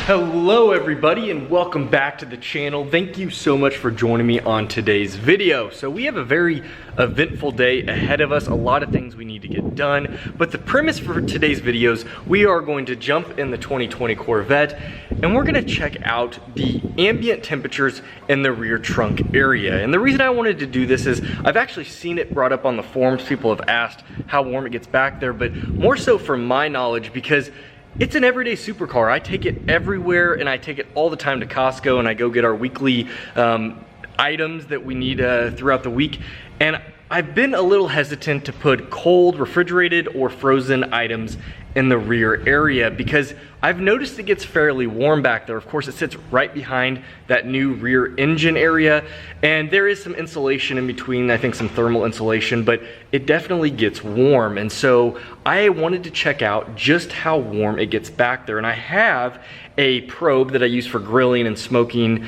Hello everybody and welcome back to the channel. Thank you so much for joining me on today's video. So we have a very eventful day ahead of us, a lot of things we need to get done. But the premise for today's videos, we are going to jump in the 2020 Corvette and we're gonna check out the ambient temperatures in the rear trunk area. And the reason I wanted to do this is I've actually seen it brought up on the forums. People have asked how warm it gets back there, but more so from my knowledge because it's an everyday supercar. I take it everywhere and I take it all the time to Costco and I go get our weekly items that we need throughout the week. And I've been a little hesitant to put cold, refrigerated, or frozen items in the rear area because I've noticed it gets fairly warm back there. Of course, it sits right behind that new rear engine area, and there is some insulation in between, I think some thermal insulation, but it definitely gets warm. And so I wanted to check out just how warm it gets back there. And I have a probe that I use for grilling and smoking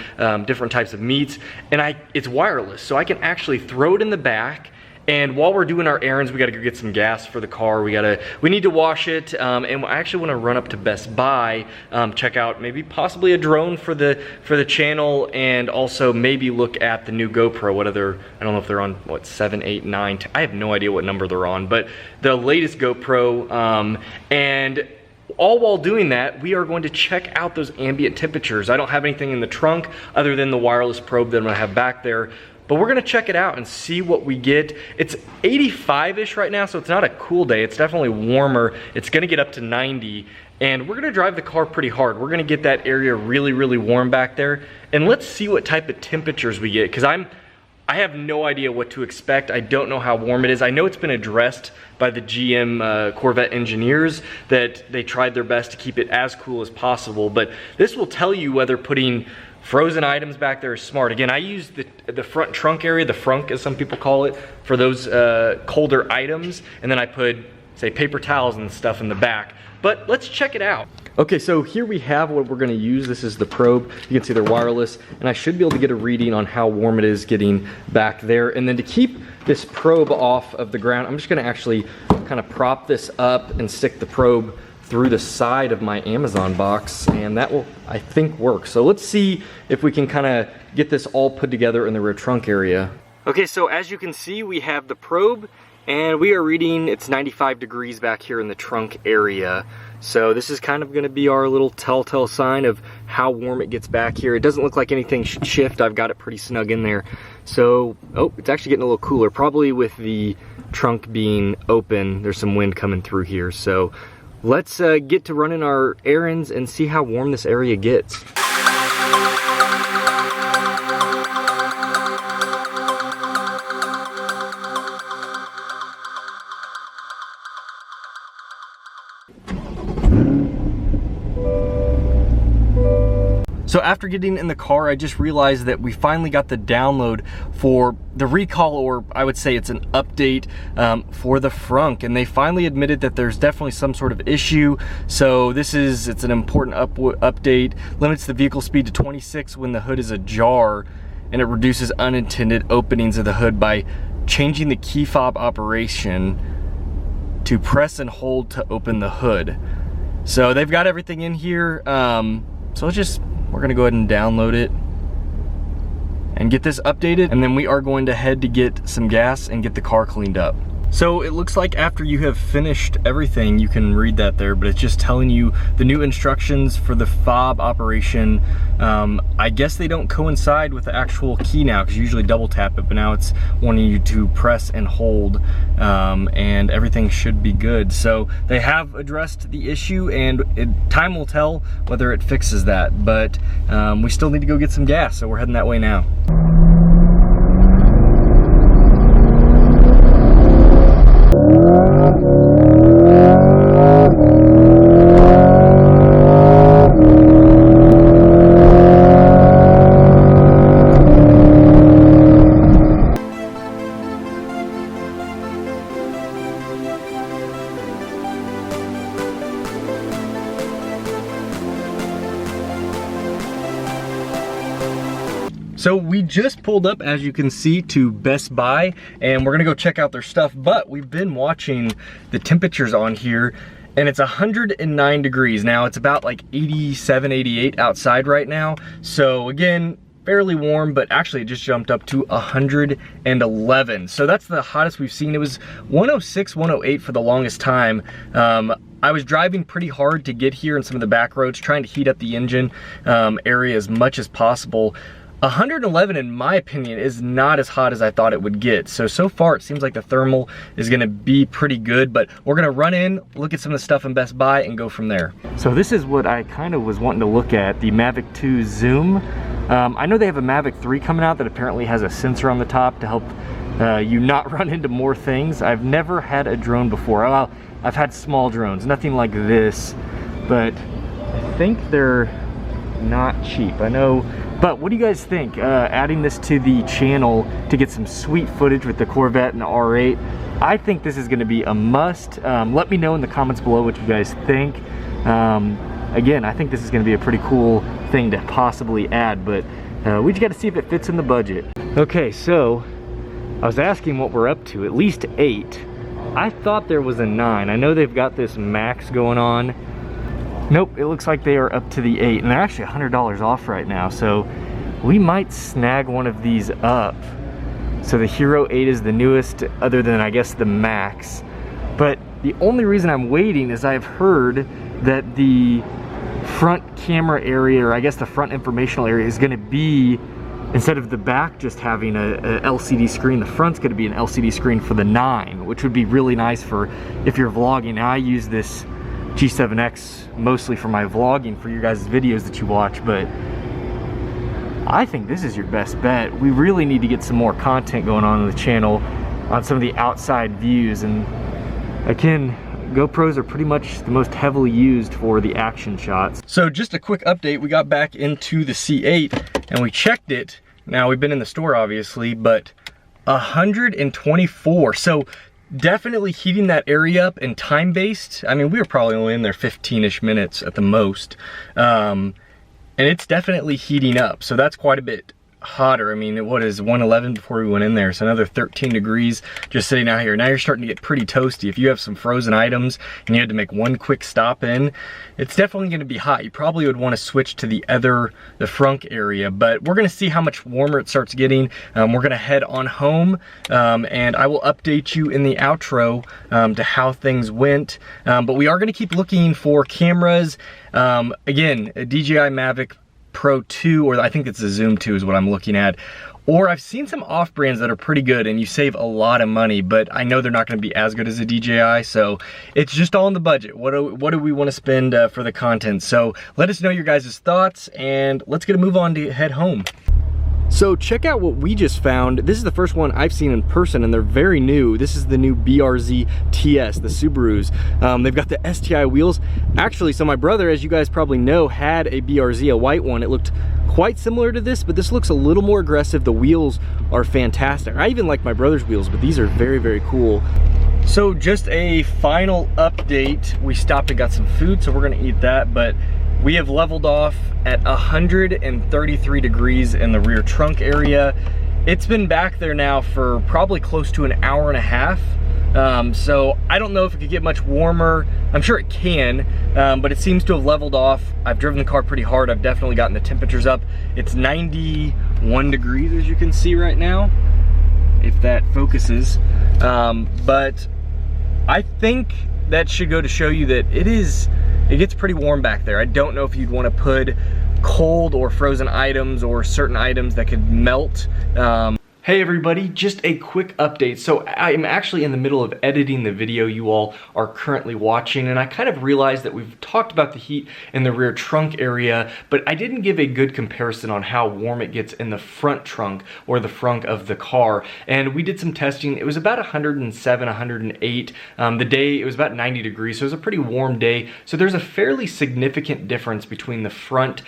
different types of meats, and it's wireless, so I can actually throw it in the back. And while we're doing our errands, we gotta go get some gas for the car. We need to wash it, and I actually wanna run up to Best Buy, check out maybe possibly a drone for the channel, and also maybe look at the new GoPro, I don't know if they're on, what, 7, 8, 9, 10, I have no idea what number they're on, but the latest GoPro, and all while doing that, we are going to check out those ambient temperatures. I don't have anything in the trunk other than the wireless probe that I'm gonna have back there. But we're gonna check it out and see what we get. It's 85-ish right now, so it's not a cool day. It's definitely warmer. It's gonna get up to 90, and we're gonna drive the car pretty hard. We're gonna get that area really, really warm back there. And let's see what type of temperatures we get, because I have no idea what to expect. I don't know how warm it is. I know it's been addressed by the GM Corvette engineers that they tried their best to keep it as cool as possible, but this will tell you whether putting frozen items back there is smart. Again, I use the front trunk area, the frunk as some people call it, for those colder items, and then I put, say, paper towels and stuff in the back. But let's check it out. Okay, so here we have what we're gonna use. This is the probe. You can see they're wireless, and I should be able to get a reading on how warm it is getting back there. And then to keep this probe off of the ground, I'm just gonna actually kind of prop this up and stick the probe through the side of my Amazon box, and that will, I think, work. So let's see if we can kind of get this all put together in the rear trunk area. Okay, so as you can see, we have the probe, and we are reading, it's 95 degrees back here in the trunk area. So this is kind of gonna be our little telltale sign of how warm it gets back here. It doesn't look like anything should shift. I've got it pretty snug in there. So, oh, it's actually getting a little cooler. Probably with the trunk being open, there's some wind coming through here. So let's get to running our errands and see how warm this area gets. So after getting in the car, I just realized that we finally got the download for the recall, or I would say it's an update for the frunk, and they finally admitted that there's definitely some sort of issue. So it's an important update. Limits the vehicle speed to 26 when the hood is ajar, and it reduces unintended openings of the hood by changing the key fob operation to press and hold to open the hood. So they've got everything in here. So we're gonna go ahead and download it and get this updated, and then we are going to head to get some gas and get the car cleaned up. So it looks like after you have finished everything, you can read that there, but it's just telling you the new instructions for the fob operation. I guess they don't coincide with the actual key now, because you usually double tap it, but now it's wanting you to press and hold, and everything should be good. So they have addressed the issue, and time will tell whether it fixes that, but we still need to go get some gas, so we're heading that way now. So we just pulled up, as you can see, to Best Buy, and we're gonna go check out their stuff, but we've been watching the temperatures on here, and it's 109 degrees. Now it's about like 87, 88 outside right now. So again, fairly warm, but actually it just jumped up to 111. So that's the hottest we've seen. It was 106, 108 for the longest time. I was driving pretty hard to get here in some of the back roads, trying to heat up the engine area as much as possible. 111, in my opinion, is not as hot as I thought it would get. So far it seems like the thermal is gonna be pretty good, but we're gonna run in, look at some of the stuff in Best Buy, and go from there. So this is what I kind of was wanting to look at, the Mavic 2 Zoom. I know they have a Mavic 3 coming out that apparently has a sensor on the top to help you not run into more things. I've never had a drone before. Well, I've had small drones, nothing like this, but I think they're not cheap. I know. But what do you guys think? Adding this to the channel to get some sweet footage with the Corvette and the R8. I think this is gonna be a must. Let me know in the comments below what you guys think. Again, I think this is gonna be a pretty cool thing to possibly add, but we just gotta see if it fits in the budget. Okay, so I was asking what we're up to, at least 8. I thought there was a 9. I know they've got this max going on. Nope, it looks like they are up to the 8, and they're actually $100 off right now, so we might snag one of these up. So the Hero 8 is the newest, other than I guess the Max. But the only reason I'm waiting is I've heard that the front camera area, or I guess the front informational area, is gonna be, instead of the back just having a LCD screen, the front's gonna be an LCD screen for the 9, which would be really nice for if you're vlogging. Now I use this G7X mostly for my vlogging, for your guys' videos that you watch, but I think this is your best bet. We really need to get some more content going on the channel on some of the outside views, and again, GoPros are pretty much the most heavily used for the action shots. So just a quick update, we got back into the C8 and we checked it. Now we've been in the store obviously, but 124. So definitely heating that area up, and time-based, I mean, we were probably only in there 15-ish minutes at the most. And it's definitely heating up, so that's quite a bit hotter. I mean, what is 111 before we went in there, so another 13 degrees just sitting out here. Now you're starting to get pretty toasty. If you have some frozen items and you had to make one quick stop in, it's definitely going to be hot. You probably would want to switch to the front area, but we're going to see how much warmer it starts getting. We're going to head on home, and I will update you in the outro to how things went, but we are going to keep looking for cameras. Again, a DJI Mavic Pro 2, or I think it's the Zoom 2 is what I'm looking at. Or I've seen some off-brands that are pretty good and you save a lot of money, but I know they're not gonna be as good as a DJI, so it's just all in the budget. What do we wanna spend for the content? So let us know your guys' thoughts, and let's get a move on to head home. So check out what we just found. This is the first one I've seen in person, and they're very new. This is the new BRZ TS, the Subarus. They've got the STI wheels. Actually, so my brother, as you guys probably know, had a BRZ, a white one. It looked quite similar to this, but this looks a little more aggressive. The wheels are fantastic. I even like my brother's wheels, but these are very, very cool. So just a final update. We stopped and got some food, so we're gonna eat that, but we have leveled off at 133 degrees in the rear trunk area. It's been back there now for probably close to an hour and a half. So I don't know if it could get much warmer. I'm sure it can, but it seems to have leveled off. I've driven the car pretty hard. I've definitely gotten the temperatures up. It's 91 degrees, as you can see right now, if that focuses. But I think that should go to show you that it gets pretty warm back there. I don't know if you'd want to put cold or frozen items or certain items that could melt. Hey everybody, just a quick update. So I'm actually in the middle of editing the video you all are currently watching, and I kind of realized that we've talked about the heat in the rear trunk area, but I didn't give a good comparison on how warm it gets in the front trunk or the front of the car. And we did some testing. It was about 107, 108. The day, it was about 90 degrees, so it was a pretty warm day. So there's a fairly significant difference between the front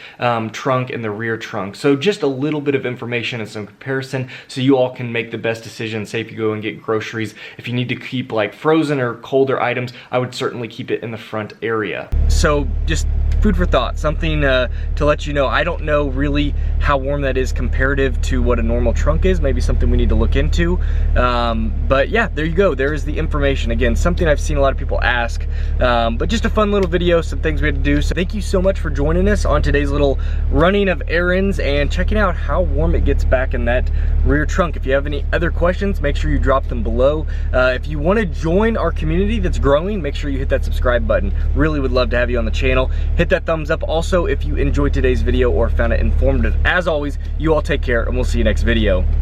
trunk and the rear trunk. So just a little bit of information and some comparison, so you all can make the best decision. Say if you go and get groceries, if you need to keep like frozen or colder items, I would certainly keep it in the front area. So just food for thought, something to let you know. I don't know really how warm that is comparative to what a normal trunk is. Maybe something we need to look into. But yeah, there you go. There is the information. Again, something I've seen a lot of people ask, but just a fun little video, some things we had to do. So thank you so much for joining us on today's little running of errands and checking out how warm it gets back in that rear trunk. If you have any other questions, make sure you drop them below. If you want to join our community that's growing, make sure you hit that subscribe button. Really would love to have you on the channel. Hit that thumbs up also if you enjoyed today's video or found it informative. As always, you all take care and we'll see you next video.